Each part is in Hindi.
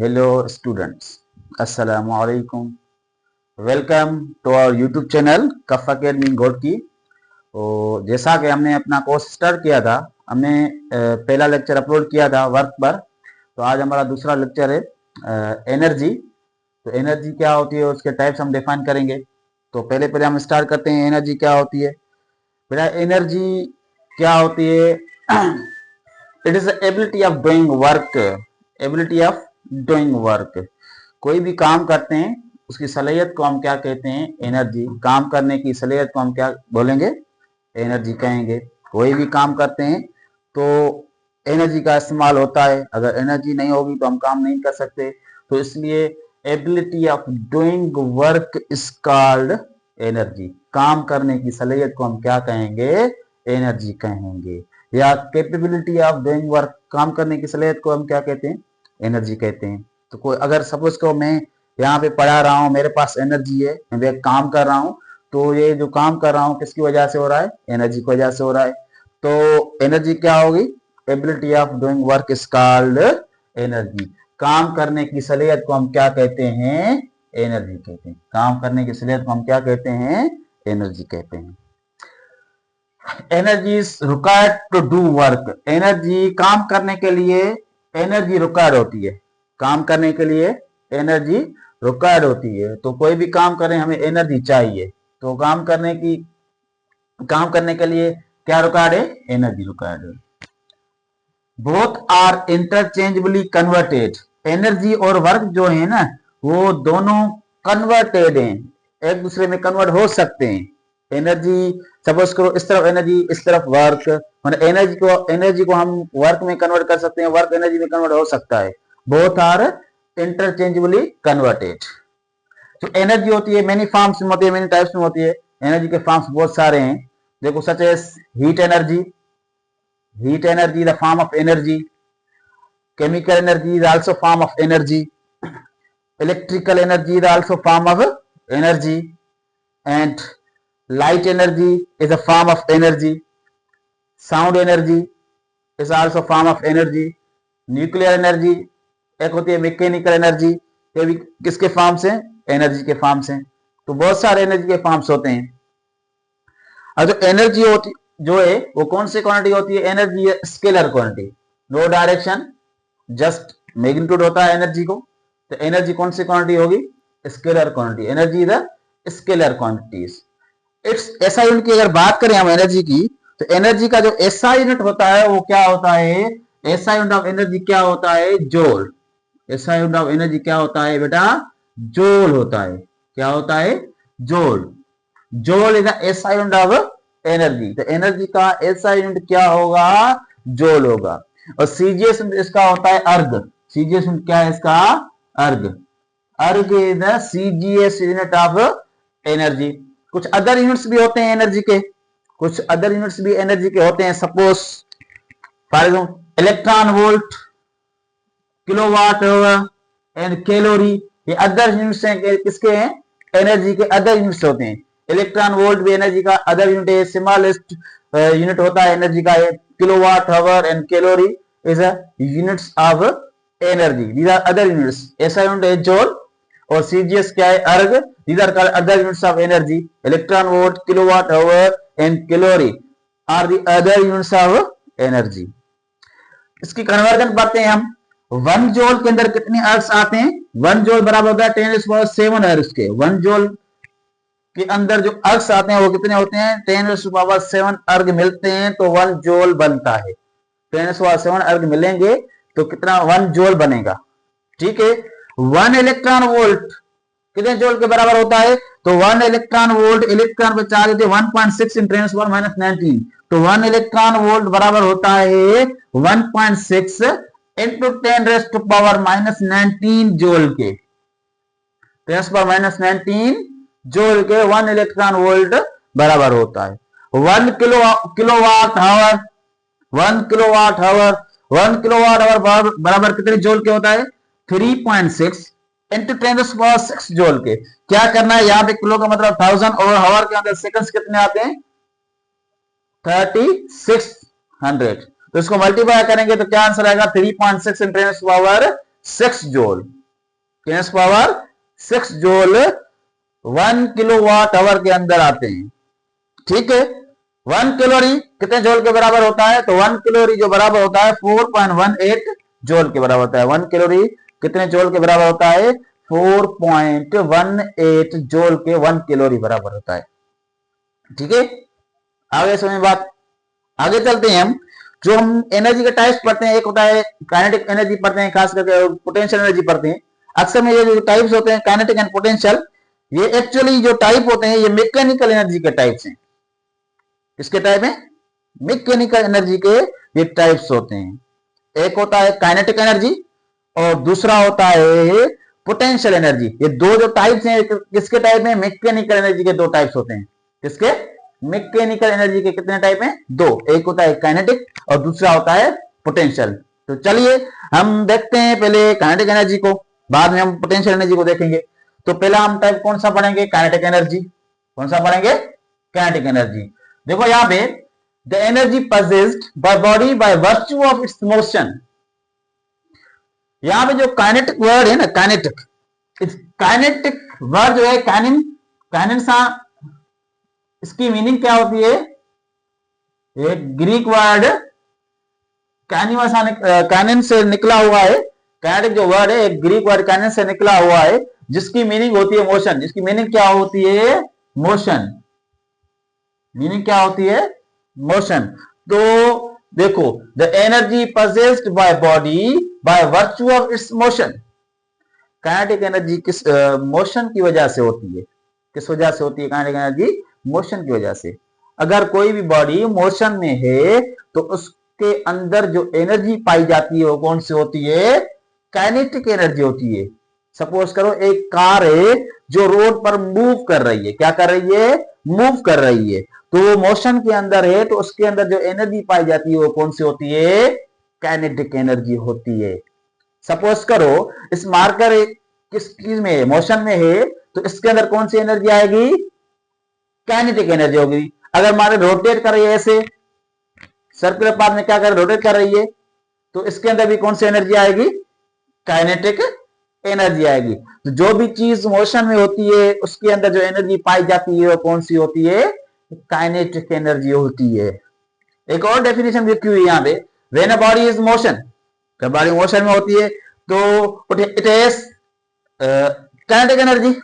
Hello students, Assalamu alaikum. Welcome to our YouTube channel कफ अकेडमी घोटकी। तो जैसा कि हमने अपना कोर्स स्टार्ट किया था, हमने पहला लेक्चर अपलोड किया था वर्क पर। तो आज हमारा दूसरा लेक्चर है एनर्जी। तो एनर्जी क्या होती है, उसके टाइप्स हम डिफाइन करेंगे। तो पहले हम स्टार्ट करते हैं, एनर्जी क्या होती है। बेटा एनर्जी क्या होती है? It is ability of doing work. Ability of doing work, कोई भी काम करते हैं उसकी सलाहियत को हम क्या कहते हैं? एनर्जी। काम करने की सलाहियत को हम क्या बोलेंगे? एनर्जी कहेंगे। कोई भी काम करते हैं तो एनर्जी का इस्तेमाल होता है। अगर एनर्जी नहीं होगी तो हम काम नहीं कर सकते। तो इसलिए ability of doing work is called energy. काम करने की सलाहियत को हम क्या कहेंगे? एनर्जी कहेंगे। या कैपेबिलिटी ऑफ डूइंग वर्क, काम करने की सलाहियत को हम क्या कहते हैं? एनर्जी कहते हैं। तो कोई अगर सपोज को मैं यहाँ पे पढ़ा रहा हूँ, मेरे पास एनर्जी है, मैं एक काम कर रहा हूँ, तो ये जो काम कर रहा हूँ किसकी वजह से हो रहा है? एनर्जी की वजह से हो रहा है। तो एनर्जी क्या होगी? Ability of doing work is called energy. काम करने की सलाहियत को हम क्या कहते हैं? एनर्जी कहते हैं। काम करने की सलाहियत को हम क्या कहते हैं? एनर्जी कहते हैं। Energy is required to do work. Energy, काम करने के लिए एनर्जी रिक्वायर्ड होती है। काम करने के लिए एनर्जी रिक्वायर्ड होती है। तो कोई भी काम करें हमें एनर्जी चाहिए। तो काम करने के लिए क्या रिक्वायर्ड है? एनर्जी रिक्वायर्ड है। Both are interchangeably converted. Energy और वर्क जो है ना, वो दोनों कन्वर्टेड हैं, एक दूसरे में कन्वर्ट हो सकते हैं। एनर्जी सपोज करो इस तरफ एनर्जी, इस तरफ वर्क, मतलब एनर्जी को हम वर्क में कन्वर्ट कर सकते हैं, वर्क एनर्जी में कन्वर्ट हो सकता है। Both are interchangeably converted. तो एनर्जी होती है मेनी फॉर्म्स में होती है, मेनी टाइप्स में होती है। एनर्जी के फॉर्म्स बहुत सारे हैं। देखो such as heat energy. Heat energy, the form of energy. Chemical energy is also form of energy. Electrical energy is also form of energy. And light energy is a form of energy. Sound energy is also form of energy. Nuclear energy एक होती है मैकेनिकल एनर्जी। ये भी किसके फॉर्म्स हैं? एनर्जी के फॉर्म्स हैं। तो बहुत सारे एनर्जी के फॉर्म्स होते हैं। और जो एनर्जी होती जो है वो कौन सी क्वांटिटी होती है? एनर्जी है scalar quantity, no direction, just magnitude होता है एनर्जी को। तो एनर्जी कौन सी क्वांटिटी होगी? Scalar quantity. Energy the scalar quantities. It's SI unit की अगर बात करें हम एनर्जी की, तो एनर्जी का जो एसआई यूनिट होता है वो क्या होता है? एसआई यूनिट ऑफ एनर्जी क्या होता है? Joule. SI unit of energy क्या होता है बेटा? जूल होता है। क्या होता है? Joule. Joule is the SI unit of energy. तो एनर्जी का एसआई यूनिट क्या होगा? जूल होगा। और सीजीएस इसका होता है अर्ग। सीजीएस यूनिट क्या है इसका? अर्ग। अर्ग is the CGS unit of energy. कुछ अदर यूनिट्स भी होते हैं एनर्जी के, कुछ अदर यूनिट्स भी एनर्जी के होते हैं। Suppose for example electron volt, kilowatt hour and calorie, ये अदर यूनिट्स हैं। किसके हैं? एनर्जी के अदर यूनिट्स होते हैं। इलेक्ट्रॉन वोल्ट भी एनर्जी का अदर यूनिट है। स्मॉलेस्ट यूनिट होता है एनर्जी का है kilowatt hour and calorie is units of energy. These are other units. ऐसा यूनिट है जूल और सीजीएस क्या है? Erg. These are called other units of energy. Electron volt, kilowatt hour and calorie are the other units of energy. इसकी कन्वर्जन करते हैं हम। 1 जूल के अंदर कितने अर्ग्स आते हैं? 1 जूल बराबर होता है 10⁻⁷ अर्ग्स के। 1 जूल के अंदर जो अर्ग्स आते हैं वो कितने होते हैं? 10⁻⁷ अर्ग मिलते हैं तो 1 जूल बनता है। 10⁻⁷ अर्ग मिलेंगे तो कितना? 1 जूल बनेगा। ठीक है। 1 इलेक्ट्रॉन वोल्ट कितने जूल के बराबर होता है? तो 1 इलेक्ट्रॉन वोल्ट, इलेक्ट्रॉन पे चार्ज होते हैं 1.6 × 10⁻⁻19। तो 1 इलेक्ट्रॉन वोल्ट बराबर होता है 1.6 × 10⁻⁻19 जूल के। 10⁻⁻19 जूल के 1 इलेक्ट्रॉन वोल्ट बराबर होता है। 1 kilowatt hour, 1 kilowatt hour, 1 kilowatt hour बराबर कितने जूल के होता है? 3.6 × 10⁻⁶ जूल के। क्या करना है यहाँ पे? किलो का मतलब 1000 और आवर के अंदर सेकंड्स कितने आते हैं? 3600। तो इसको मल्टीप्लाई करेंगे तो क्या आंसर आएगा? 3.6 × 10⁻⁶ 6 joule, 10 power 6 joule 1 kilowatt hour के अंदर आते हैं। ठीक है, 1 कैलोरी कितने जूल के बराबर होता है? तो 1 कैलोरी जो बराबर होता है 4.18 जूल के बराबर होता है। 1 कैलोरी कितने जूल के बराबर होता है? 4.18 जूल के 1 कैलोरी बराबर होता है। ठीक है, आगे समझ बात। आगे चलते हैं हम। जो हम एनर्जी के टाइप्स पढ़ते हैं, एक होता है काइनेटिक एनर्जी पढ़ते हैं, खास करके पोटेंशियल एनर्जी पढ़ते हैं। अक्सर में ये जो टाइप्स होते हैं काइनेटिक एंड पोटेंशियल, ये एक्चुअली जो टाइप होते हैं ये मैकेनिकल एनर्जी के टाइप्स हैं। किसके टाइप है? मैकेनिकल एनर्जी के ये टाइप्स होते हैं। एक होता है काइनेटिक एनर्जी और दूसरा होता है पोटेंशियल एनर्जी। ये दो जो टाइप्स हैं किसके टाइप में? मैकेनिकल एनर्जी के दो टाइप्स होते हैं। किसके? मैकेनिकल एनर्जी के कितने टाइप हैं? दो। एक होता है काइनेटिक और दूसरा होता है पोटेंशियल। तो चलिए हम देखते हैं पहले काइनेटिक एनर्जी को, बाद में हम पोटेंशियल एनर्जी को देखेंगे। तो पहला हम टाइप कौन सा पढ़ेंगे? Kinetic energy. कौन सा पढ़ेंगे? Kinetic energy. देखो यहां पे the energy possessed by body by virtue of its motion। यहां पे जो काइनेटिक वर्ड है ना, काइनेटिक, इस काइनेटिक वर्ड जो है काइनेसा, इसकी मीनिंग क्या होती है? एक ग्रीक वर्ड काइनेन से निकला हुआ है। काइनेटिक जो वर्ड है एक ग्रीक वर्ड काइनेन से निकला हुआ है, जिसकी मीनिंग होती है मोशन। इसकी मीनिंग क्या होती है? मोशन। मीनिंग क्या होती है? मोशन। तो देखो, the energy possessed by body by virtue of its motion। Kinetic energy किस मोशन की वजह से होती है। किस वजह से होती है काइनेटिक एनर्जी? मोशन की वजह से। अगर कोई भी बॉडी मोशन में है तो उसके अंदर जो एनर्जी पाई जाती है वो कौन सी होती है? काइनेटिक एनर्जी होती है। सपोज करो एक कार है जो रोड पर मूव कर रही है। क्या कर रही है? मूव कर रही है। तो वो मोशन के अंदर है तो उसके अंदर जो एनर्जी पाई जाती है वो कौन सी होती है? काइनेटिक एनर्जी होती है। सपोज करो इस मार्कर किस चीज में है? मोशन में है, तो इसके अंदर कौन सी एनर्जी आएगी? काइनेटिक एनर्जी होगी। अगर मार्कर रोटेट कर रही है, ऐसे सर्कुलर पाथ में क्या कर रोटेट कर रही है, तो इसके अंदर भी कौन सी एनर्जी आएगी? काइनेटिक एनर्जी आएगी। तो जो भी चीज मोशन में होती है उसके अंदर जो एनर्जी पाई जाती है वो कौन सी होती है? काइनेटिक एनर्जी होती है। एक और डेफिनेशन लिखी हुई यहां पे, when a body is motion, जब बॉडी मोशन में होती है तो इट इज काइनेटिक एनर्जी।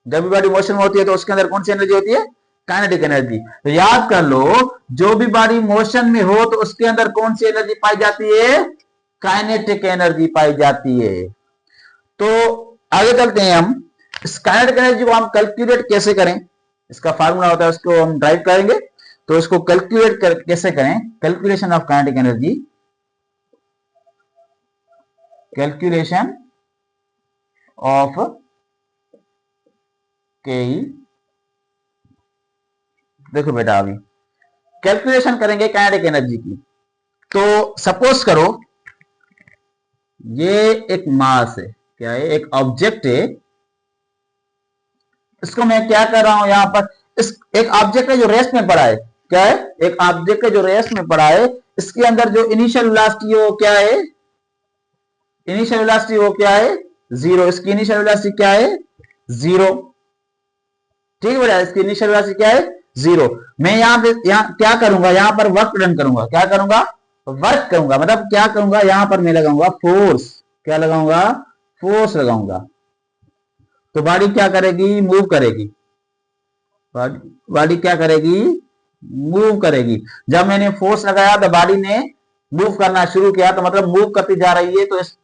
जब भी बॉडी मोशन में होती है तो उसके अंदर कौन सी एनर्जी होती है? Kinetic energy. तो याद कर लो, जो भी बॉडी मोशन में हो तो उसके अंदर कौन सी एनर्जी पाई जाती है? काइनेटिक एनर्जी पाई जाती है। तो आगे चलते हैं हम। इस काइनेटिक एनर्जी को हम कैलकुलेट कैसे करें? इसका फार्मूला होता है, उसको हम ड्राइव करेंगे। तो इसको कैलकुलेट कैसे करें? Calculation of kinetic energy, calculation of के। देखो बेटा, अभी कैलकुलेशन करेंगे काइनेटिक एनर्जी की। तो सपोज करो ये एक मास है, क्या है? एक ऑब्जेक्ट है। इसको मैं क्या कर रहा हूं यहां पर, इस एक ऑब्जेक्ट है जो रेस्ट में पड़ा है। क्या है? एक ऑब्जेक्ट है जो रेस्ट में पड़ा है। इसके अंदर जो इनिशियल वेलोसिटी है वो क्या है? इनिशियल वेलोसिटी वो क्या है? 0। इसकी इनिशियल वेलोसिटी क्या है? 0। ठीक है बेटा, इसकी इनिशियल वेलोसिटी क्या है? 0। मैं यहाँ क्या करूंगा? यहां पर वर्क डन करूंगा। क्या करूंगा? वर्क करूंगा। मतलब क्या करूंगा? यहां पर मैं लगाऊंगा फोर्स। क्या लगाऊंगा? फोर्स लगाऊंगा। तो बॉडी क्या करेगी? मूव करेगी। बॉडी क्या करेगी? मूव करेगी। जब मैंने फोर्स लगाया तो बॉडी ने मूव करना शुरू किया, तो मतलब मूव करती जा रही है, तो इस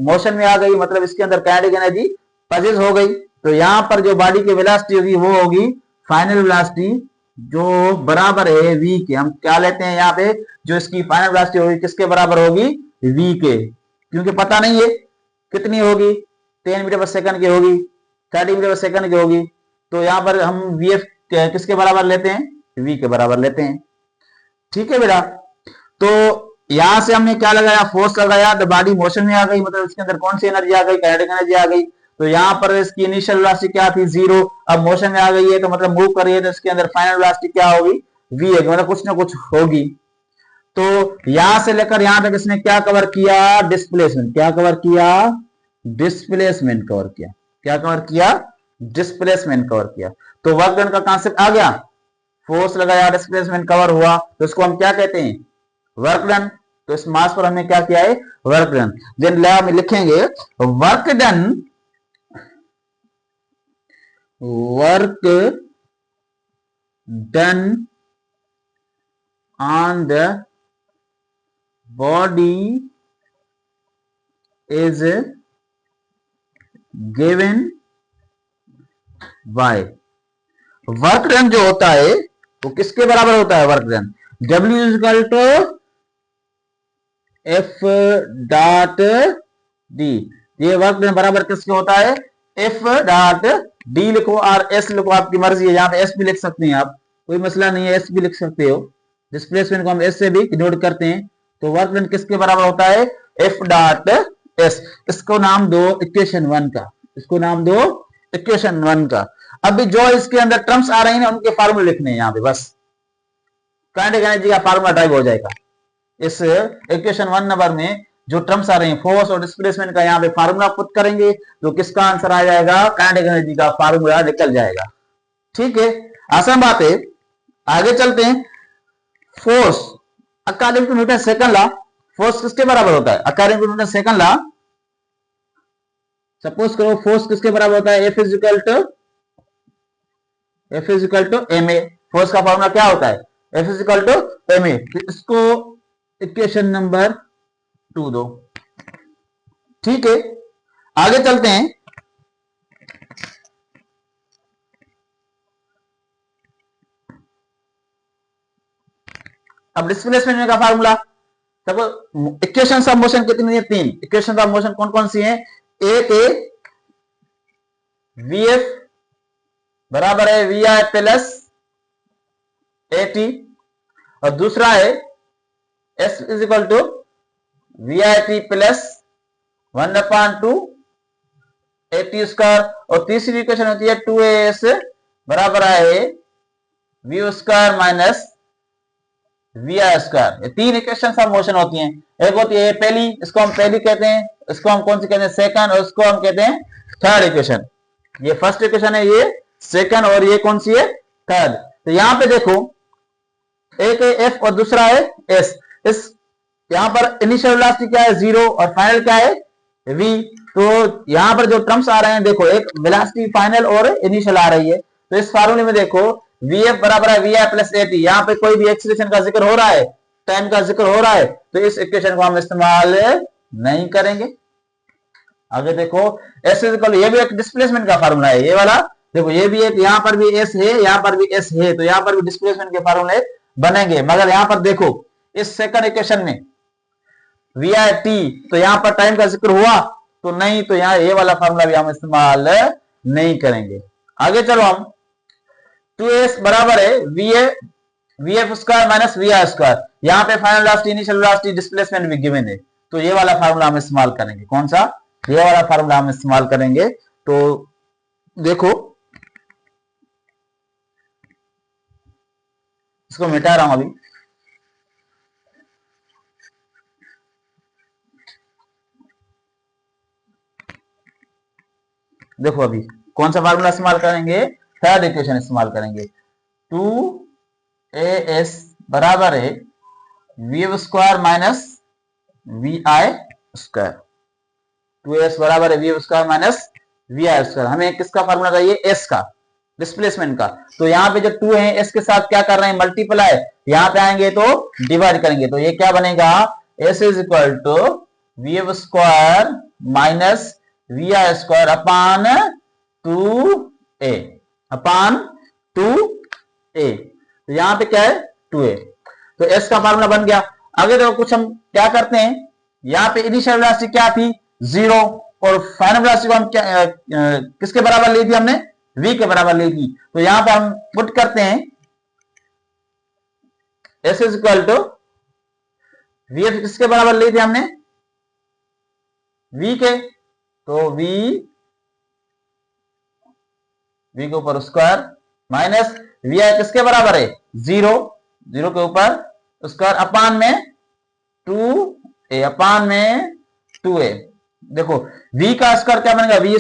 मोशन में आ गई, मतलब इसके अंदर काइनेटिक एनर्जी पजेस हो गई। तो यहां पर जो बॉडी की वेलोसिटी होगी वो होगी फाइनल वेलोसिटी, जो बराबर है v के। हम क्या लेते हैं यहाँ पे, जो इसकी फाइनल वेलोसिटी होगी किसके बराबर होगी? v के। क्योंकि पता नहीं है कितनी होगी, 10 मीटर पर सेकंड की होगी, 30 मीटर पर सेकंड की होगी। तो यहाँ पर हम vf किसके बराबर लेते हैं? v के बराबर लेते हैं। ठीक है बेटा, तो यहां से हमने क्या लगाया? फोर्स लगाया, तो बॉडी मोशन में आ गई, मतलब इसके अंदर कौन सी एनर्जी आ गई? काइनेटिक एनर्जी आ गई। तो यहाँ पर इसकी इनिशियल वेलोसिटी क्या थी? 0। अब मोशन में आ गई है तो मतलब मूव कर रही है, तो इसके अंदर फाइनल वेलोसिटी क्या होगी? v है, मतलब कुछ ना कुछ होगी। तो यहां से लेकर यहां तक इसने क्या कवर किया? डिस्प्लेसमेंट। क्या कवर किया? डिस्प्लेसमेंट कवर किया। क्या कवर किया? डिस्प्लेसमेंट कवर किया। तो वर्क डन का कॉन्सेप्ट आ गया। फोर्स लगाया, डिस्प्लेसमेंट कवर हुआ, तो इसको हम क्या कहते हैं? Work done. तो इस मास पर हमने क्या किया है? Work done. देन लैब में लिखेंगे work done, work done on the body is given by। Work done जो होता है वो किसके बराबर होता है? Work done W is equal to F dot D। ये वर्क डन बराबर किसके होता है? F डॉट D लिखो और S लिखो, आपकी मर्जी है। यहां पे S भी लिख सकते हैं आप, कोई मसला नहीं है, S भी लिख सकते हो। डिस्प्लेसमेंट को हम S से भी डिनोट करते हैं। तो वर्क डन किसके बराबर होता है? F dot S। इसको नाम दो इक्वेशन 1 का, इसको नाम दो इक्वेशन 1 का। अभी जो इसके अंदर टर्म्स आ रही हैं उनके फार्मूले लिखने हैं यहाँ पे, बस काइनेटिक एनर्जी का फार्मूला टाइप हो जाएगा। इस इक्वेशन 1 नंबर में जो टर्म्स आ रहे हैं फोर्स और डिस्प्लेसमेंट का, यहाँ पे फार्मूला पुट करेंगे तो किसका आंसर आ जाएगा? काइनेटिक एनर्जी का फार्मूला निकल जाएगा। ठीक है, आसान बात है। आगे चलते हैं। Force according to Newton second law, force किसके बराबर होता है? According to Newton second law, suppose करो फोर्स किसके बराबर होता है? F is equal to ma। Force का फॉर्मूला क्या होता है? F is equal to ma। इसको इक्वेशन नंबर 2 दो। ठीक है, आगे चलते हैं। अब डिस्प्लेसमेंट का formula, suppose equation of motion कितनी है? 3 इक्वेशन ऑफ मोशन कौन कौन सी हैं? एक है Vf बराबर है Vi प्लस At, और दूसरा है S is equal to VIT plus 1/2 AT square, और तीसरी इक्वेशन होती है 2AS बराबर है V square minus VI square. ये 3 इक्वेशन ऑफ मोशन होती हैं। एक होती है पहली, इसको हम पहली कहते हैं, इसको हम कौन सी कहते हैं? सेकंड, और इसको हम कहते हैं थर्ड इक्वेशन। ये फर्स्ट इक्वेशन है, ये सेकंड, और ये कौन सी है? थर्ड। तो यहां पे देखो एक है F और दूसरा है S। इस यहां पर इनिशियल वेलोसिटी क्या है? 0, और फाइनल क्या है? V। तो यहां पर जो टर्म्स आ रहे हैं देखो, एक वेलोसिटी फाइनल और इनिशियल आ रही है। तो इस फार्मूले में देखो Vf बराबर है Vi प्लस At। यहाँ पे कोई भी एक्सीलरेशन का जिक्र हो रहा है, टाइम का जिक्र हो रहा है, तो इस इक्वेशन को हम इस्तेमाल नहीं करेंगे। आगे देखो S इज इक्वल, ये भी एक डिस्प्लेसमेंट का फार्मूला है, ये वाला देखो, ये भी एक, यहाँ पर भी S है, यहाँ पर भी S है, तो यहाँ पर भी डिस्प्लेसमेंट के फार्मूले बनेंगे। मगर यहाँ पर देखो इस सेकंड इक्वेशन में VIT, तो यहाँ पर टाइम का जिक्र हुआ तो नहीं, तो यहाँ ये वाला फार्मूला भी हम इस्तेमाल नहीं करेंगे। आगे चलो हम 2S बराबर है VF square minus VI square. यहाँ पे final velocity, initial velocity, displacement भी गिवन है, तो ये वाला फार्मूला हम इस्तेमाल करेंगे। कौन सा? ये वाला फार्मूला हम इस्तेमाल करेंगे। तो देखो इसको मिटा रहा हूं अभी। देखो अभी कौन सा फार्मूला इस्तेमाल करेंगे? थर्ड इक्वेशन इस्तेमाल करेंगे। 2AS बराबर है VF square minus VI square. 2S बराबर है VF square minus VI square. हमें किसका फार्मूला चाहिए? S का, डिस्प्लेसमेंट का। तो यहाँ पे जो 2 है S के साथ क्या कर रहे हैं? मल्टीप्लाई। यहाँ पे आएंगे तो डिवाइड करेंगे, तो ये क्या बनेगा? S is equal to VF square minus VI square upon 2A, upon 2A। तो यहाँ पे क्या है? 2A। तो S का फार्मूला बन गया। आगे देखो कुछ हम क्या करते हैं, यहाँ पे इनिशियल वेलोसिटी क्या थी? 0, और फाइनल वेलोसिटी को हम क्या किसके बराबर ली थी? हमने V के बराबर ली थी। तो यहाँ पे हम पुट करते हैं S is equal to VF किसके बराबर ली थी हमने? V के, तो V के ऊपर स्क्वायर माइनस VI किसके बराबर है? 0, 0 के ऊपर स्क्वायर अपान में 2a अपान में 2a। देखो v का स्क्वायर क्या बनेगा, v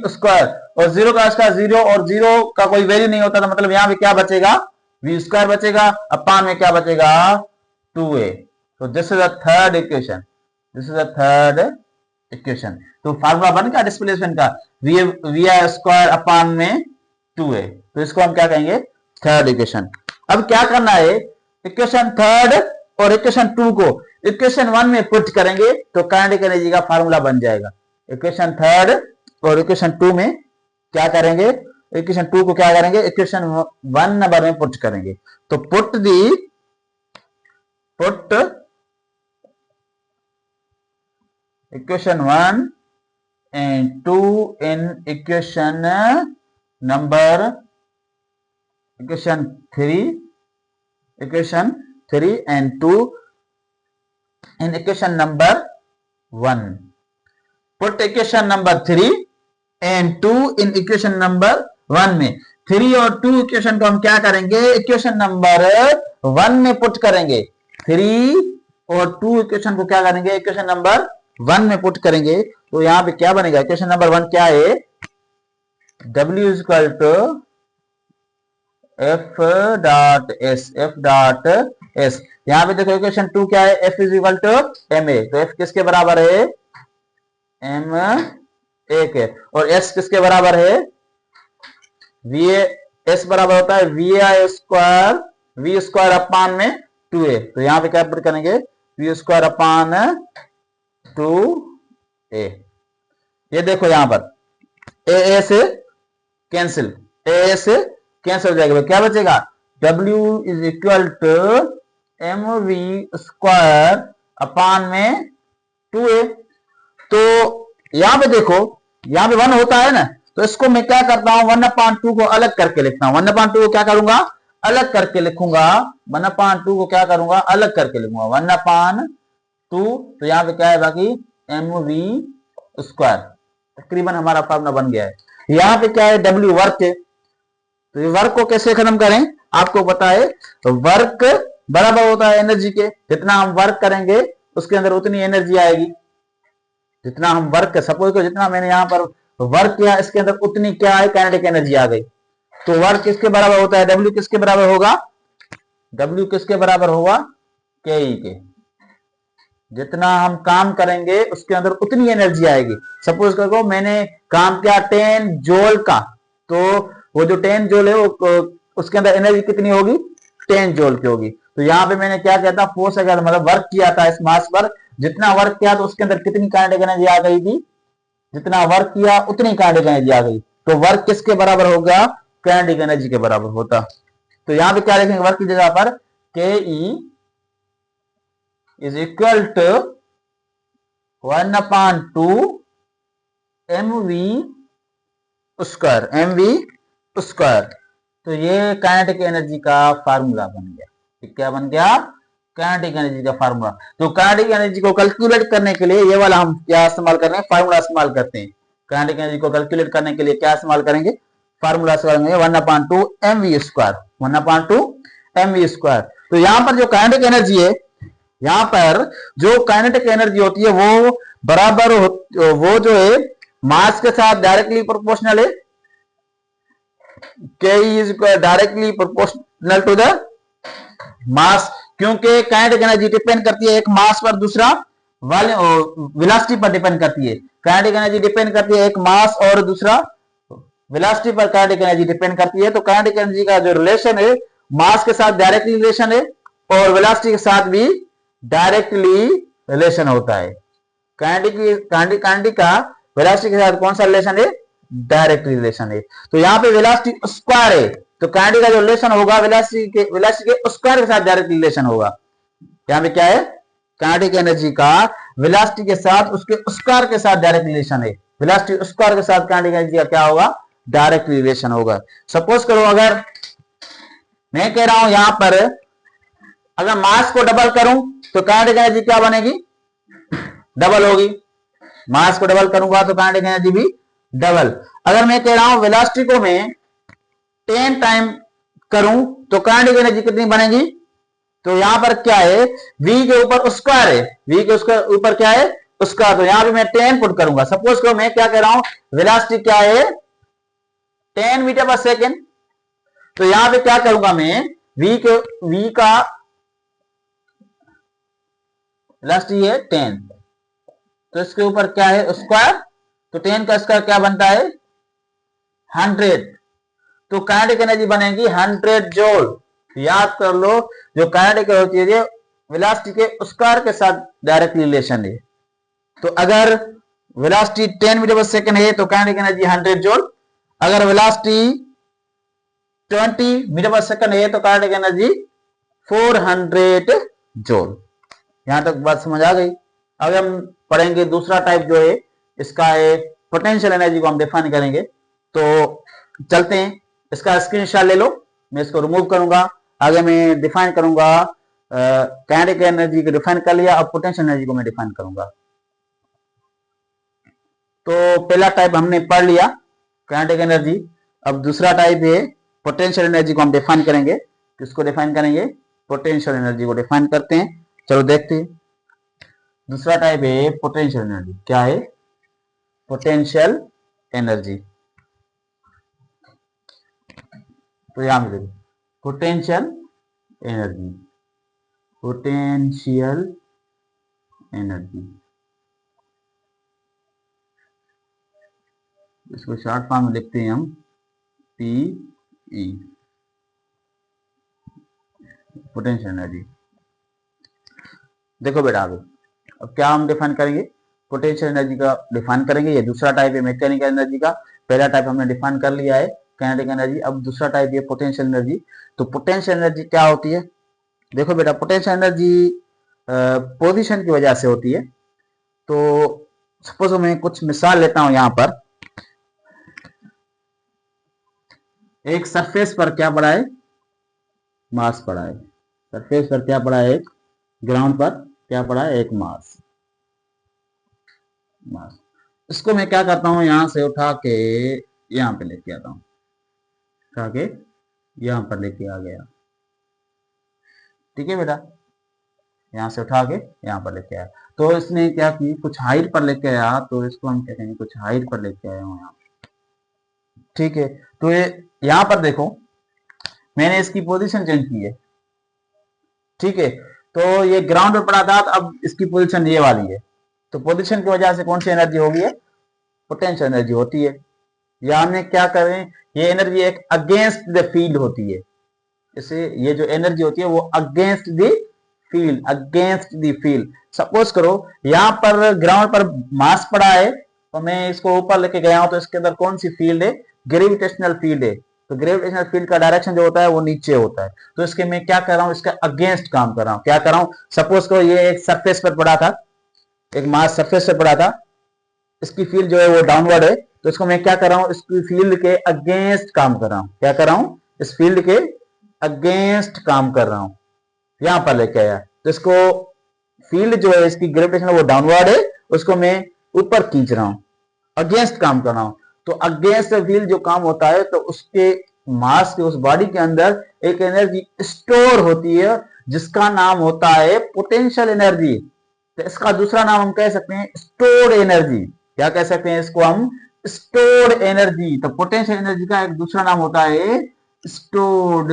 स्क्वायर और 0 का स्क्वायर 0 और 0 का कोई वैल्यू नहीं होता, तो मतलब यहां पे क्या बचेगा, v स्क्वायर बचेगा अपान में क्या बचेगा 2a। तो this is the third equation, this is the third equation. तो फार्मूला बन गया डिस्प्लेसमेंट का, वी स्क्वायर अपान में 2a। तो इसको हम क्या कहेंगे, थर्ड इक्वेशन। अब क्या करना है, इक्वेशन थर्ड और इक्वेशन 2 को इक्वेशन 1 में पुट करेंगे तो काइनेटिक एनर्जी का फार्मूला बन जाएगा। इक्वेशन थर्ड और इक्वेशन 2 में क्या करेंगे, इक्वेशन 2 को क्या करेंगे, इक्वेशन 1 नंबर में पुट करेंगे। तो put equation 1 and 2 in equation 3 and 2 in equation number 1। put equation number 3 and 2 in equation number 1 में 3 और 2 इक्वेशन को हम क्या करेंगे, इक्वेशन नंबर 1 में पुट करेंगे। 3 और 2 इक्वेशन को क्या करेंगे, इक्वेशन नंबर 1 में पुट करेंगे। तो यहां पे क्या बनेगा, इक्वेशन नंबर 1 क्या है, W is equal to F dot S। यहां पे देखो इक्वेशन 2 क्या है, F is equal to MA। तो F किसके बराबर है, MA के, और S किसके बराबर है, VA। S बराबर होता है VA square, V square upon में 2A। तो यहां पे क्या पुट करेंगे, V स्क्वायर अपान 2A। ये देखो यहां पर A से कैंसिल, A से कैंसिल हो जाएगा, क्या बचेगा, W is equal to MV square upon में 2A। तो यहां पे देखो, यहां पे 1 होता है ना, तो इसको मैं क्या करता हूं, 1/2 को अलग करके लिखता हूं। 1/2 को क्या करूंगा, अलग करके लिखूंगा। 1/2 को क्या करूंगा, अलग करके लिखूंगा 1/2। तो यहां पे क्या है बाकी, MV स्क्वायर। तकरीबन हमारा फॉर्मूला बन गया है। यहां पे क्या है, W वर्क है। तो ये वर्क को कैसे खत्म करें, आपको पता है, तो वर्क बराबर होता है एनर्जी के। जितना हम वर्क करेंगे उसके अंदर उतनी एनर्जी आएगी। जितना हम वर्क, सपोज को जितना मैंने यहाँ पर वर्क किया इसके अंदर उतनी क्या है, काइनेटिक एनर्जी आ गई। तो वर्क किसके बराबर होता है, W किसके बराबर होगा, W किसके बराबर होगा, KE के। जितना हम काम करेंगे उसके अंदर उतनी एनर्जी आएगी। सपोज करो मैंने काम किया 10 जूल का, तो वो जो 10 जूल है वो उसके अंदर एनर्जी कितनी होगी, 10 जूल की होगी। तो यहाँ पे मैंने क्या किया था, फोर्स अगर मतलब वर्क किया था इस मास पर, जितना वर्क किया तो उसके अंदर कितनी काइनेटिक एनर्जी आ गई थी, जितना वर्क किया उतनी काइनेटिक एनर्जी आ गई। तो वर्क किसके बराबर होगा, काइनेटिक एनर्जी के बराबर होता। तो यहाँ पे क्या लिखेंगे, वर्क की जगह पर KE is equal to 1/2 MV square. तो ये काइनेटिक एनर्जी का फार्मूला बन गया। क्या बन गया, काइनेटिक एनर्जी का फार्मूला। तो काइनेटिक एनर्जी को कैलकुलेट करने के लिए ये वाला हम क्या इस्तेमाल कर रहे हैं, फार्मूला इस्तेमाल करते हैं। काइनेटिक एनर्जी को कैलकुलेट करने के लिए क्या इस्तेमाल करेंगे, फार्मूला इस्तेमाल करेंगे 1/2 MV स्क्वायर, 1/2 MV स्क्वायर। तो यहां पर जो काइनेटिक एनर्जी है, यहां पर जो काइनेटिक एनर्जी होती है वो बराबर वो जो है मास के साथ डायरेक्टली प्रोपोर्शनल है। K is directly proportional to the mass, क्योंकि काइनेटिक एनर्जी डिपेंड करती है एक मास पर, दूसरा वेलोसिटी पर डिपेंड करती है। काइनेटिक एनर्जी डिपेंड करती है एक मास और दूसरा वेलोसिटी पर काइनेटिक एनर्जी डिपेंड करती है। तो काइनेटिक एनर्जी का जो रिलेशन है, मास के साथ डायरेक्टली रिलेशन है और वेलोसिटी के साथ भी डायरेक्टली रिलेशन होता है। काइनेटिक का वेलोसिटी के साथ कौन सा रिलेशन है, डायरेक्ट रिलेशन है। तो यहाँ पे वेलोसिटी स्क्वायर है, तो काइनेटिक का जो रिलेशन होगा वेलोसिटी के स्क्वायर के साथ डायरेक्ट रिलेशन होगा। यहाँ पे क्या है, काइनेटिक एनर्जी का वेलोसिटी के साथ उसके स्क्वायर के साथ डायरेक्ट रिलेशन है। वेलोसिटी स्क्वायर के साथ काइनेटिक एनर्जी का क्या होगा, डायरेक्ट रिलेशन होगा। सपोज करो अगर मैं कह रहा हूं यहां पर अगर मास को डबल करूं तो काइनेटिक एनर्जी क्या बनेगी, डबल होगी। मास को डबल करूंगा तो काइनेटिक एनर्जी भी डबल। अगर मैं कह रहा हूं वेलोसिटी को मैं 10 टाइम करूं तो काइनेटिक एनर्जी कितनी बनेगी? तो यहां पर क्या है, v के ऊपर स्क्वायर है, v के ऊपर क्या है, स्क्वायर। तो यहां पे मैं 10 पुट करूंगा। सपोज करो मैं क्या कह रहा हूं, वेलोसिटी क्या है 10 मीटर पर सेकेंड। तो यहां पे क्या करूंगा मैं, v का वेलोसिटी है 10, तो इसके ऊपर क्या है स्क्वायर, तो 10 का स्क्वायर क्या बनता है 100। तो काइनेटिक एनर्जी बनेगी 100 जूल। याद कर लो, जो काइनेटिक होती है वेलोसिटी के स्क्वायर के साथ डायरेक्ट रिलेशन है। तो अगर वेलोसिटी 10 मीटर पर सेकंड है तो काइनेटिक एनर्जी 100 जूल। अगर वेलोसिटी 20 मीटर पर सेकंड है तो काइनेटिक एनर्जी 400 जूल। यहां तक बात समझ आ गई। अब हम पढ़ेंगे दूसरा टाइप जो है, इसका एक पोटेंशियल एनर्जी को हम डिफाइन करेंगे। तो चलते हैं, इसका स्क्रीनशॉट ले लो, मैं इसको रिमूव करूंगा। आगे मैं डिफाइन करूंगा, काइनेटिक एनर्जी को डिफाइन कर लिया, अब पोटेंशियल एनर्जी को मैं डिफाइन करूंगा। तो पहला टाइप हमने पढ़ लिया काइनेटिक एनर्जी। अब दूसरा टाइप है पोटेंशियल एनर्जी को हम डिफाइन करेंगे। किसको डिफाइन करेंगे, पोटेंशियल एनर्जी को डिफाइन करते हैं। चलो देखते हैं। दूसरा टाइप है पोटेंशियल एनर्जी। क्या है पोटेंशियल एनर्जी? तो यहां पे देखो पोटेंशियल एनर्जी, पोटेंशियल एनर्जी, इसको शॉर्ट फॉर्म में लिखते हैं हम पीई, पोटेंशियल एनर्जी। देखो बेटा अब क्या हम डिफाइन करेंगे, पोटेंशियल एनर्जी का डिफाइन करेंगे। ये दूसरा टाइप है मैकेनिकल एनर्जी का। पहला टाइप हमने डिफाइन कर लिया है काइनेटिक एनर्जी। अब दूसरा टाइप है पोटेंशियल एनर्जी। तो पोटेंशियल एनर्जी क्या होती है? देखो बेटा, पोटेंशियल एनर्जी पोजीशन की वजह से होती है। तो सपोज मैं कुछ मिसाल लेता हूं। यहां पर एक सरफेस पर क्या पड़ा है, मास पड़ा है। सरफेस पर क्या पड़ा है, एक ग्राउंड पर क्या पड़ा है, एक मास। इसको मैं क्या करता हूं, यहां से उठा के यहां पे लेके आता हूं, उठा के यहां पर लेके आ गया। ठीक है बेटा, यहां से उठा के यहां पर लेके आया। तो इसने क्या की, कुछ हाइट पर लेके आया, तो इसको हम क्या कहेंगे, कुछ हाइट पर लेके आया हूं यहाँ। ठीक है, तो ये यहां पर देखो मैंने इसकी पोजीशन चेंज की है। ठीक है, तो ये ग्राउंड पर पड़ा था, तो अब इसकी पोजीशन ये वाली है। तो पोजीशन की वजह से कौन सी एनर्जी होगी है, पोटेंशियल एनर्जी होती है। या हमने क्या करें, ये एनर्जी एक अगेंस्ट द फील्ड होती है। इसे ये जो एनर्जी होती है वो against the field, against the field. Suppose करो यहां पर ग्राउंड पर मास पड़ा है, तो मैं इसको ऊपर लेके गया हूं, तो इसके अंदर कौन सी फील्ड है, ग्रेविटेशनल फील्ड है। तो ग्रेविटेशनल फील्ड का डायरेक्शन जो होता है वो नीचे होता है। तो इसके मैं क्या कर रहा हूं, इसका अगेंस्ट काम कर रहा हूं। क्या कर रहा हूं, सपोज करो ये एक सरफेस पर पड़ा था, एक मास सरफेस पर पड़ा था, इसकी फील्ड जो है वो डाउनवर्ड है। तो इसको मैं क्या कर रहा हूं, इसकी फील्ड के अगेंस्ट काम कर रहा हूं। क्या कर रहा हूं, इस फील्ड के अगेंस्ट काम कर रहा हूं, यहां पर लेके आया। तो इसको फील्ड जो है इसकी ग्रेविटेशन वो डाउनवर्ड है, उसको मैं ऊपर खींच रहा हूं, अगेंस्ट काम कर रहा हूं। तो अगेंस्ट फील्ड जो काम होता है, तो उसके मास के उस बॉडी के अंदर एक एनर्जी स्टोर होती है जिसका नाम होता है पोटेंशियल एनर्जी। तो इसका दूसरा नाम हम कह सकते हैं स्टोर्ड एनर्जी। क्या कह सकते हैं इसको हम, स्टोर्ड एनर्जी। तो पोटेंशियल एनर्जी का एक दूसरा नाम होता है स्टोर्ड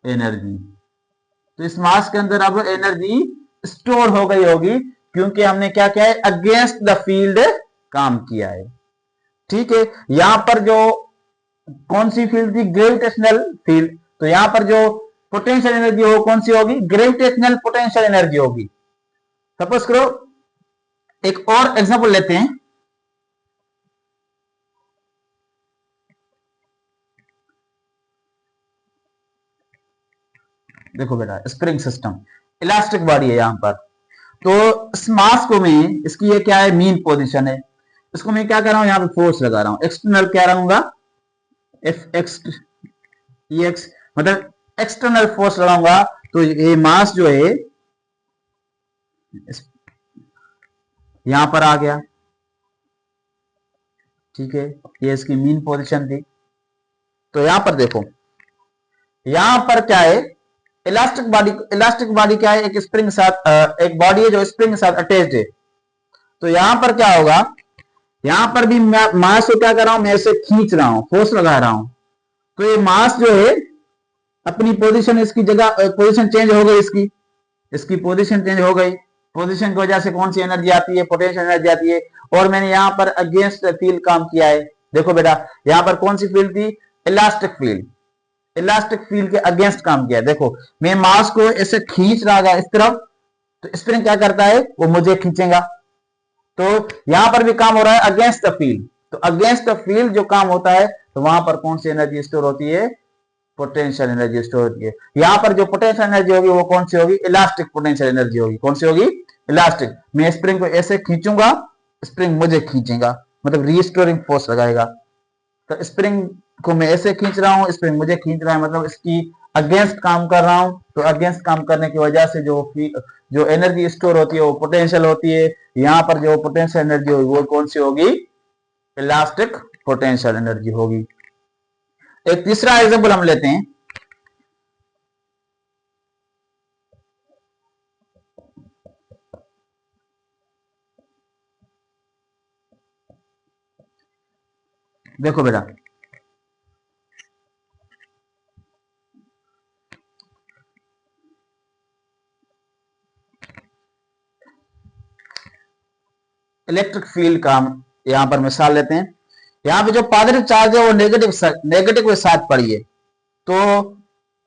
एनर्जी। तो इस मास के अंदर अब एनर्जी स्टोर हो गई होगी, क्योंकि हमने क्या किया है, अगेंस्ट द फील्ड काम किया है। ठीक है, यहां पर जो कौन सी फील्ड थी, ग्रेविटेशनल फील्ड। तो यहां पर जो पोटेंशियल एनर्जी हो कौन सी होगी, ग्रेविटेशनल पोटेंशियल एनर्जी होगी। सपोज करो एक और एग्जांपल लेते हैं। देखो बेटा, स्प्रिंग सिस्टम, इलास्टिक बॉडी है यहां पर। तो इस मास को मैं, इसकी ये क्या है, मीन पोजीशन है, इसको मैं क्या कर रहा हूं, यहां पे फोर्स लगा रहा हूं, एक्सटर्नल क्या रहूंगा, एफ एक्स ई एक्स, मतलब एक्सटर्नल फोर्स लगाऊंगा। तो ये मास जो है यहां पर आ गया। ठीक है, ये इसकी मीन पोजीशन थी। तो यहां पर देखो यहां पर क्या है, इलास्टिक बॉडी क्या है, एक स्प्रिंग के साथ एक बॉडी है जो स्प्रिंग के साथ अटैच्ड है। तो यहां पर क्या होगा, यहां पर भी मैं मास को क्या कर रहा हूं, मैं इसे खींच रहा हूं, फोर्स लगा रहा हूं। तो ये मास जो है अपनी पोजीशन, इसकी जगह पोजीशन चेंज हो गई, इसकी पोजीशन चेंज हो गई। पोजीशन की वजह से कौन सी एनर्जी आती है, पोटेंशियल एनर्जी आती है। और मैंने यहां पर अगेंस्ट फील्ड काम किया है। देखो बेटा, यहां पर कौन सी फील्ड थी, इलास्टिक फील्ड, इलास्टिक फील्ड के अगेंस्ट काम किया। देखो मैं मास को ऐसे खींच रहा था इस तरफ, तो स्प्रिंग क्या करता है, वो मुझे खींचेगा। तो यहां पर भी काम हो रहा है अगेंस्ट द फील्ड। तो अगेंस्ट द फील्ड जो काम होता है, तो वहां पर कौन सी एनर्जी स्टोर होती है, पोटेंशियल एनर्जी स्टोर होती है। यहां पर जो पोटेंशियल एनर्जी होगी वो कौन सी होगी, इलास्टिक पोटेंशियल एनर्जी होगी। कौन सी होगी, इलास्टिक। मैं स्प्रिंग को ऐसे खींचूंगा, स्प्रिंग मुझे खींचेगा, मतलब रीस्टोरिंग फोर्स लगाएगा। तो स्प्रिंग को मैं ऐसे खींच रहा हूं, स्प्रिंग मुझे खींच रहा है, मतलब इसकी अगेंस्ट काम कर रहा हूं। तो अगेंस्ट काम करने की वजह से जो एनर्जी स्टोर होती है वो पोटेंशियल होती है। यहां पर जो पोटेंशियल एनर्जी होगी वो कौन सी होगी, इलास्टिक पोटेंशियल एनर्जी होगी। एक तीसरा एग्जांपल हम लेते हैं। देखो बेटा, इलेक्ट्रिक फील्ड का यहां पर मिसाल लेते हैं। यहां पे जो पॉजिटिव चार्ज है वो नेगेटिव के साथ पड़ी है। तो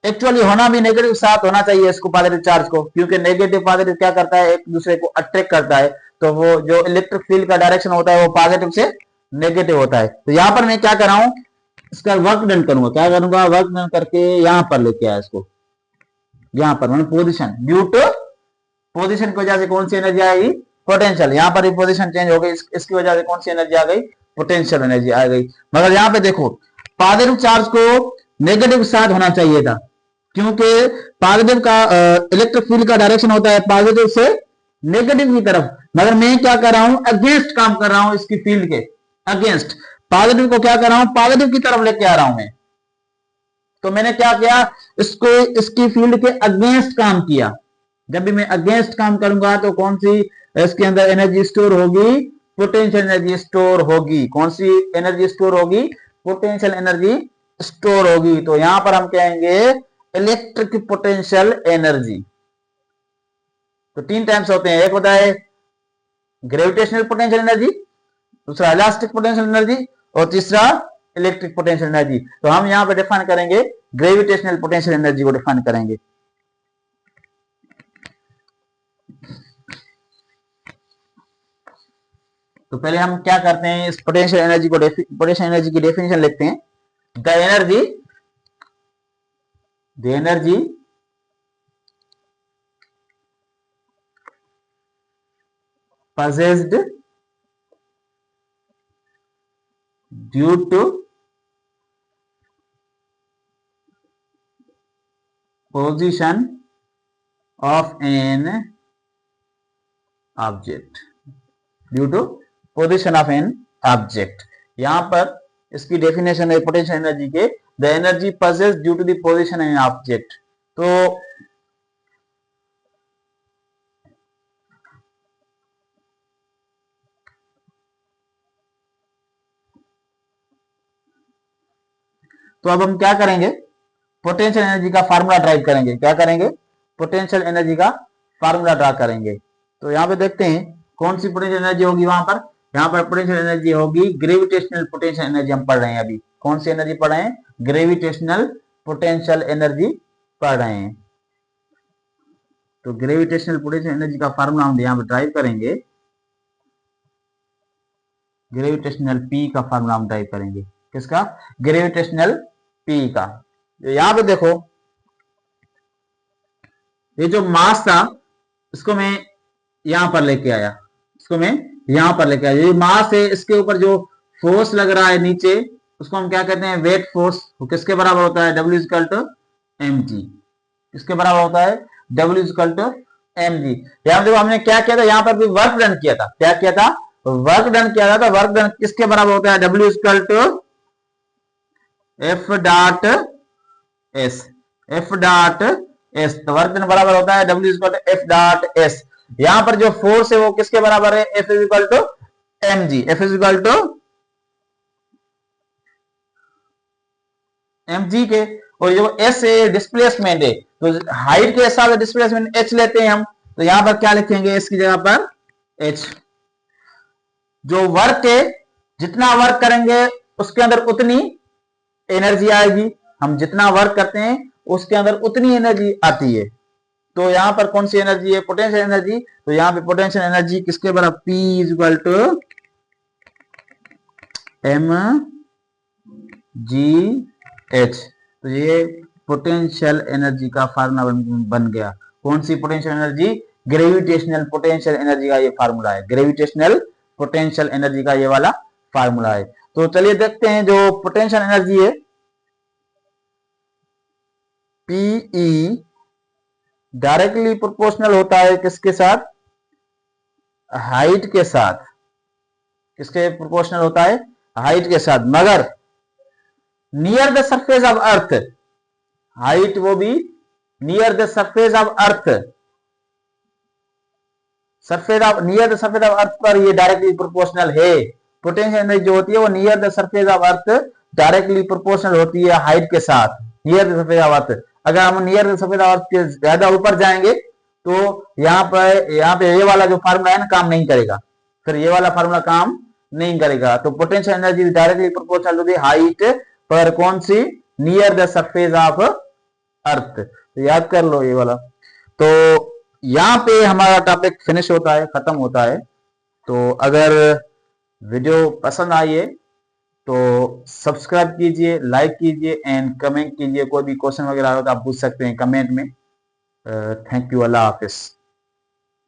एक्चुअली होना भी नेगेटिव साथ होना चाहिए इसको, पॉजिटिव चार्ज को, क्योंकि नेगेटिव पॉजिटिव क्या करता है, एक दूसरे को अट्रैक्ट करता है। तो वो जो इलेक्ट्रिक फील्ड का डायरेक्शन होता है वो पॉजिटिव से नेगेटिव होता है। तो यहां पर मैं क्या कर रहा हूं, इसका वर्क डन करूंगा, क्या करूंगा, वर्क डन करके यहां पर लेके आया इसको, यहां पर मैंने पोजिशन, ड्यू टू पोजिशन की वजह से कौन सी एनर्जी आएगी, पोटेंशियल। यहां पर भी पोजिशन चेंज हो गई, इसकी वजह से कौन सी एनर्जी आ गई, पोटेंशियल एनर्जी आ गई। मगर यहां पे देखो, पॉजिटिव चार्ज को नेगेटिव साथ होना चाहिए था, क्योंकि पॉजिटिव का इलेक्ट्रिक फील्ड का डायरेक्शन होता है पॉजिटिव से नेगेटिव की तरफ। मगर मैं क्या कर रहा हूं, अगेंस्ट काम कर रहा हूं, इसकी फील्ड के अगेंस्ट। पॉजिटिव को क्या कर रहा हूं, पॉजिटिव की तरफ लेके आ रहा हूं मैं। तो मैंने क्या किया, इसको इसकी फील्ड के अगेंस्ट काम किया। जब भी मैं अगेंस्ट काम करूंगा तो कौन सी इसके अंदर एनर्जी स्टोर होगी, पोटेंशियल एनर्जी स्टोर होगी। कौन सी एनर्जी स्टोर होगी, पोटेंशियल एनर्जी स्टोर होगी। तो यहां पर हम कहेंगे इलेक्ट्रिक पोटेंशियल एनर्जी। तो तीन टाइप्स होते हैं, एक होता है ग्रेविटेशनल पोटेंशियल एनर्जी, दूसरा इलास्टिक पोटेंशियल एनर्जी, और तीसरा इलेक्ट्रिक पोटेंशियल एनर्जी। तो हम यहां पे डिफाइन करेंगे ग्रेविटेशनल पोटेंशियल एनर्जी को डिफाइन करेंगे। तो पहले हम क्या करते हैं, इस पोटेंशियल एनर्जी की डेफिनेशन लिखते हैं। The energy possessed due to position of an object, due to position of an object. यहां पर इसकी डेफिनेशन है पोटेंशियल एनर्जी के, the energy possessed due to the position an object. तो अब हम क्या करेंगे, पोटेंशियल एनर्जी का फार्मूला ड्राइव करेंगे। क्या करेंगे, पोटेंशियल एनर्जी का फार्मूला ड्रा करेंगे। तो यहां पे देखते हैं कौन सी पोटेंशियल एनर्जी होगी वहां पर। यहां पर पोटेंशियल एनर्जी होगी ग्रेविटेशनल पोटेंशियल एनर्जी हम पढ़ रहे हैं अभी। कौन सी एनर्जी पढ़ रहे हैं, ग्रेविटेशनल पोटेंशियल एनर्जी पढ़ रहे हैं। तो ग्रेविटेशनल पोटेंशियल एनर्जी का फार्मूला हम यहां पर ड्राइव करेंगे, ग्रेविटेशनल पी का फार्मूला हम ड्राइव करेंगे। किसका, ग्रेविटेशनल पी का। यहां पे देखो, ये जो मास था इसको मैं यहां पर लेके आया, इसको मैं यहां पर लेके आया। ये मास है, इसके ऊपर जो फोर्स लग रहा है नीचे, उसको हम क्या कहते हैं, वेट फोर्स। वो किसके बराबर होता है, W = mg। किसके बराबर होता है, W = mg। यहां देखो हमने क्या किया था, यहां पर भी वर्क डन किया था। क्या किया था, वर्क डन किया था। तो वर्क डन किसके बराबर होता है, W = F.S। F dot S, तो वर्क डन बराबर होता है W equal to F dot S. यहां पर जो फोर्स है वो किसके बराबर है, F is equal to mg, F is equal to mg के, और जो s है डिस्प्लेसमेंट है, तो हाइट के हिसाब से डिस्प्लेसमेंट h लेते हैं हम, तो यहां पर क्या लिखेंगे, s की जगह पर h। जो वर्क है, जितना वर्क करेंगे उसके अंदर उतनी एनर्जी आएगी, हम जितना वर्क करते हैं उसके अंदर उतनी एनर्जी आती है। तो यहां पर कौन सी एनर्जी है, पोटेंशियल एनर्जी, तो यहां पे पोटेंशियल एनर्जी किसके बराबर, P is equal to m g h. तो ये पोटेंशियल एनर्जी का फार्मूला बन गया। कौन सी potential energy, gravitational potential energy का ये फार्मूला है, ग्रेविटेशनल पोटेंशियल एनर्जी का ये वाला फार्मूला है। तो चलिए देखते हैं जो पोटेंशियल एनर्जी है, पीई डायरेक्टली प्रोपोर्शनल होता है किसके साथ, हाइट के साथ, किसके प्रोपोर्शनल होता है, हाइट के साथ, मगर near the surface of earth, height वो भी near the surface of earth, near the surface of अर्थ पर ये डायरेक्टली प्रोपोर्शनल है। पोटेंशियल एनर्जी जो होती है वो near the surface of earth directly proportional होती है हाइट के साथ, नियर द सरफेस ऑफ अर्थ। अगर हम नियर द सरफेस ऑफ अर्थ के ज्यादा ऊपर जाएंगे तो यहाँ पे ये वाला जो फार्मूला है ना काम नहीं करेगा, फिर ये वाला फार्मूला काम नहीं करेगा। तो पोटेंशियल एनर्जी डायरेक्टली प्रोपोर्शनल होती है हाइट पर, कौन सी, near the surface of earth. तो याद कर लो ये वाला। तो यहाँ पे हमारा टॉपिक फिनिश होता है, खत्म होता है। तो अगर वीडियो पसंद आई है तो सब्सक्राइब कीजिए, लाइक कीजिए एंड कमेंट कीजिए। कोई भी क्वेश्चन वगैरह हो तो आप पूछ सकते हैं कमेंट में। Thank you, Allah Hafiz.